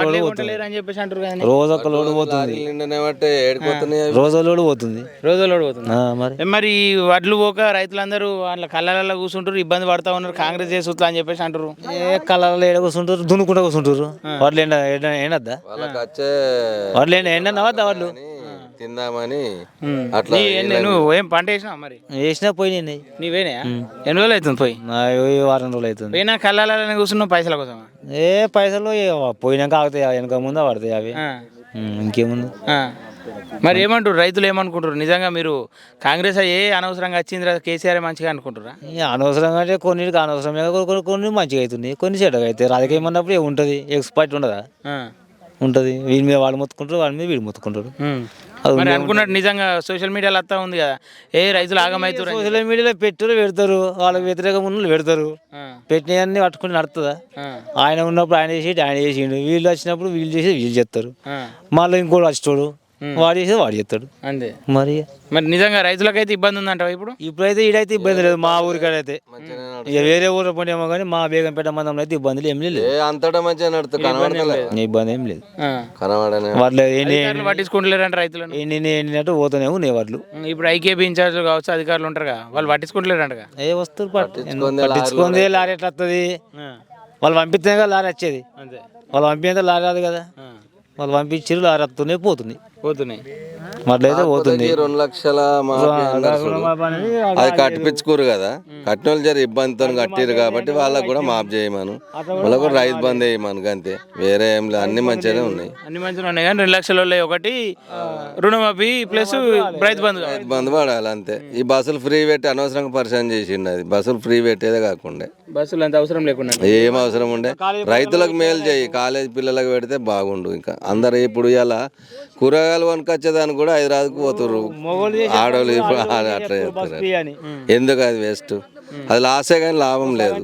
Load పోతుంది అని చెప్పేసి అంటారు కదా. రోజు ఒక లోడు పోతుంది రోజు లోడు పోతుంది రోజులో పోతుంది. మరి మరి ఈ వడ్లు పోక రైతులందరూ వాళ్ళ కళ్ళల్లో కూర్చుంటారు, ఇబ్బంది పడతా ఉన్నారు, కాంగ్రెస్ చేస్తున్నా అని చెప్పేసి అంటారు. ఏ కళ్ళలో ఏడ కూర్చుంటారు, దున్నుకుంటా కూర్చుంటారు. వడ్లు ఎండద్దా వడ్లు ఎండన్నా వద్దా వడ్లు తిందామని అట్లా. నువ్వు ఏం పంట వేసినావు మరి? వేసినా పోయినాయి. నీవేనా? ఎన్ని రోజులు అవుతుంది పోయి? వారం రోజులు అవుతుంది. పోయినా కళ్ళాలని కూర్చున్నావు పైసల కోసం? ఏ పైసలు పోయినాక ఆగుతాయి, వెనక ముందు పడతాయి అవి. ఇంకేముంది. మరి ఏమంటారు రైతులు, ఏమనుకుంటారు? నిజంగా మీరు కాంగ్రెస్ ఏ అనవసరంగా వచ్చింది, కేసీఆర్ మంచిగా అనుకుంటారా? అనవసరంగా అంటే కొన్నిటికి అనవసరంగా, కొన్ని మంచిగా అవుతుంది, కొన్ని చెడ్డగా అవుతాయి. రాజకీయం అన్నప్పుడు ఉంటుంది, ఎక్స్పర్ట్ ఉండదా? ఉంటుంది. వీడి మీద వాళ్ళు మొత్తుకుంటారు, వాడి మీద వీడు మొత్తుకుంటారు. మరి అనుకున్నట్టు నిజంగా సోషల్ మీడియాలో వస్తా ఉంది కదా, ఏ రైతులు ఆగమవుతారు. సోషల్ మీడియాలో పెడతారు, వాళ్ళకి వ్యతిరేకంగా ఉన్న పెడతారు. పెట్టినవన్నీ పట్టుకుని నడుతుందా? ఆయన ఉన్నప్పుడు ఆయన చేసిండు, వీళ్ళు వచ్చినప్పుడు వీళ్ళు చేసేది వీళ్ళు చేస్తారు. మళ్ళీ ఇంకోటి వచ్చాడు, వాడు చేసేది వాడు చేస్తాడు. అంతే. మరి నిజంగా రైతులకైతే ఇబ్బంది ఉందంటావా ఇప్పుడు? ఇప్పుడైతే ఈడైతే ఇబ్బంది లేదు, మా ఊరికాడైతే. ఇక వేరే ఊరు పోనేమో కానీ మా బేగంపేట మందంలో అయితే ఇబ్బందులు ఏం లేదు. అంతటా మంచిగా నడుతుంది, ఇబ్బంది ఏం లేదు. వాళ్ళు పట్టించుకుంటలేరంట రైతులు, ఎండినట్టు పోతూనే ఉన్నాయి వాళ్ళు. ఇప్పుడు ఐకేపీ ఇన్ఛార్జ్ కావచ్చు, అధికారులు ఉంటారు కదా, వాళ్ళు పట్టించుకుంటలేరంట. ఏ వస్తువులు పట్టించుకుందే లారీ ఎట్లా వస్తుంది? వాళ్ళు పంపిస్తే కదా లారీ వచ్చేది, వాళ్ళు పంపించే లారీ రాదు కదా. వాళ్ళు పంపించారు, లారీ వస్తున్నాయి పోతున్నాయి. అట్లయితే పోతుంది. 2 లక్షల అది కట్టిపించుకోరు కదా, కట్టిన వాళ్ళు జర ఇబ్బందితో కట్టిరు కాబట్టి వాళ్ళకు కూడా మాఫ్ చేయమను, వాళ్ళకు కూడా రైతు బంద్ వేయమను, అంతే. వేరే ఏం లేదు, అన్ని మంచిగానే ఉన్నాయి. అన్ని మంచిగా ఉన్నాయి కానీ 2 లక్షల ఒకటి రుణమాఫీ ప్లస్ రైతు బంధు పడాలి అంతే. ఈ బస్సులు ఫ్రీ పెట్టి అనవసరంగా పరిచయం చేసిండు, అది బస్సులు ఫ్రీ పెట్టేదే కాకుండా బస్సులు అంత అవసరం లేకుండా ఏం అవసరం ఉండే. రైతులకు మేలు చేయి, కాలేజ్ పిల్లలకు పెడితే బాగుండు. ఇంకా అందరు ఇప్పుడు ఇలా కూరగాయలు కొనుకొచ్చేదానికి కూడా హైదరాబాద్కు పోతుర్రు ఆడవాళ్ళు, ఇప్పుడు అట్లా చేస్తారు. ఎందుకు అది వేస్ట్, అది లాసే కానీ లాభం లేదు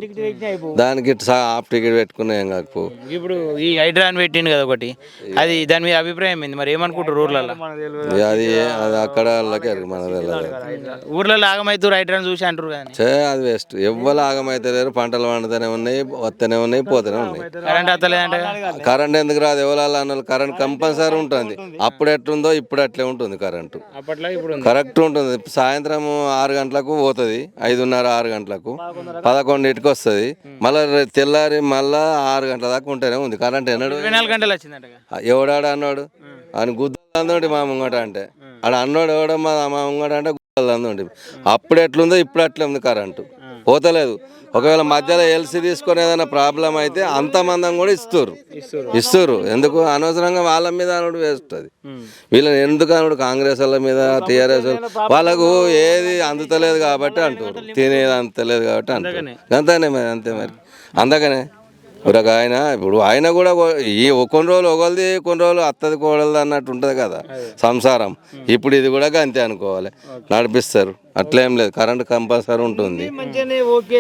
దానికి. హాఫ్ టికెట్ పెట్టుకున్నా ఏం కాకపో. ఇప్పుడు ఈ హైడ్రా అని పెట్టిండు కదా ఒకటి, అది దాని మీద అభిప్రాయం ఏంది మరి? ఏమనుకుంటారు ఊర్లలో? అది అది అక్కడ మన ఊర్లలో ఆగమైతురు హైడ్రాని చూసి అంటారు కానీ అది వేస్ట్. ఎవ్వరు ఆగమైతే లేరు, పంటలు పండుతూనే ఉన్నాయి, వస్తూనే ఉన్నాయి, పోతూనే ఉన్నాయి. కరెంట్ వస్తలేదంట. కరెంట్ ఎందుకు రాదు? ఎవరు అన్నారు కరెంట్ కంపల్సరీ ఉంటుంది. అప్పుడు ఎట్లుందో ఇప్పుడు అట్లే ఉంటుంది కరెంటు, కరెక్ట్ ఉంటుంది. సాయంత్రం 6 గంటలకు పోతుంది, 5:30 6 గంటలకు, 11ంటికి వస్తుంది, మళ్ళీ తెల్లారి మళ్ళా 6 గంటల దాకా ఉంటేనే ఉంది కరెంట్. ఎన్నడు 24 గంటలు వచ్చిందంట. ఎవడాడు అన్నాడు అని గుద్దలు అందోటి మా ముంగట అంటే, ఆడ అన్నాడు ఎవడ మా ముంగట అంటే గుద్దలు అందోటి. అప్పుడు ఎట్లుందో ఇప్పుడు అట్లే ఉంది కరెంటు, పోతలేదు. ఒకవేళ మధ్యలో ఎల్సీ తీసుకొని ఏదైనా ప్రాబ్లం అయితే అంతమందం కూడా ఇస్తారు. ఎందుకు అనవసరంగా వాళ్ళ మీద అనుడు వేస్ట్. అది వీళ్ళని ఎందుకు అనుడు? కాంగ్రెస్ వాళ్ళ మీద, టీఆర్ఎస్ వాళ్ళకు ఏది అందుతలేదు కాబట్టి అంటారు, తినేది అందుతలేదు కాబట్టి అంటారు. అంతేనే మరి, అంతే మరి. అందుకనే ఆయన ఇప్పుడు ఆయన కూడా ఈ కొన్ని రోజులు ఒకరిది, కొన్ని రోజులు అత్తది కోడలది అన్నట్టు ఉంటుంది కదా సంసారం. ఇప్పుడు ఇది కూడా అంతే అనుకోవాలి, నడిపిస్తారు. అట్లేం లేదు, కరెంట్ కంపల్సరీ ఉంటుంది.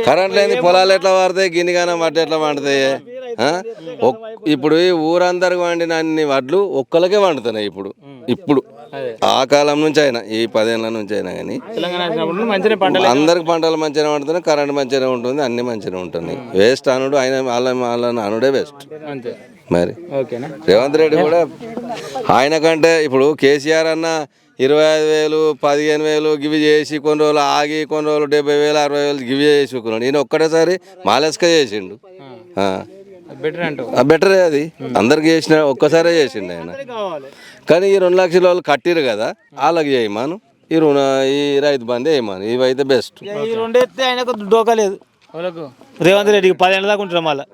కరెంట్ లేని పొలాలు ఎట్లా వాడతాయి, గిన్నెగానే వడ్లు ఎట్లా వండుతాయి? ఇప్పుడు ఈ ఊరందరికి వండిన అన్ని వడ్లు ఒక్కరికే వండుతున్నాయి ఇప్పుడు ఆ కాలం నుంచి అయినా, ఈ 10 ఏళ్ళ నుంచి అయినా కానీ అందరికి పంటలు మంచిగా వండుతున్నాయి, కరెంట్ మంచిగా ఉంటుంది, అన్ని మంచిగా ఉంటుంది. వేస్ట్ అనుడు ఆయన వాళ్ళని అనుడే వేస్ట్ మరి. రేవంత్ రెడ్డి కూడా ఆయన కంటే ఇప్పుడు కేసీఆర్ అన్న 25,000 15,000 గివి చేసి, కొన్ని రోజులు ఆగి, కొన్ని రోజులు 70,000 60,000 గివి చేసుకున్నాడు. ఈయన ఒక్కటేసారి మాలెస్క చేసిండు. బెటరే అది, అందరికి చేసిన ఒక్కసారే చేసిండు ఆయన. కానీ ఈ 2 లక్షల వాళ్ళు కట్టిరు కదా, వాళ్ళకి చేయమాను, ఈ రైతు బంద్ చేయమాను, ఇవైతే బెస్ట్. ఈ 2 ఎత్తే ఆయనకు డోకా లేదు రేవంత్ రెడ్డికి 10 ఏళ్ళ దాకా ఉంటారు మళ్ళీ.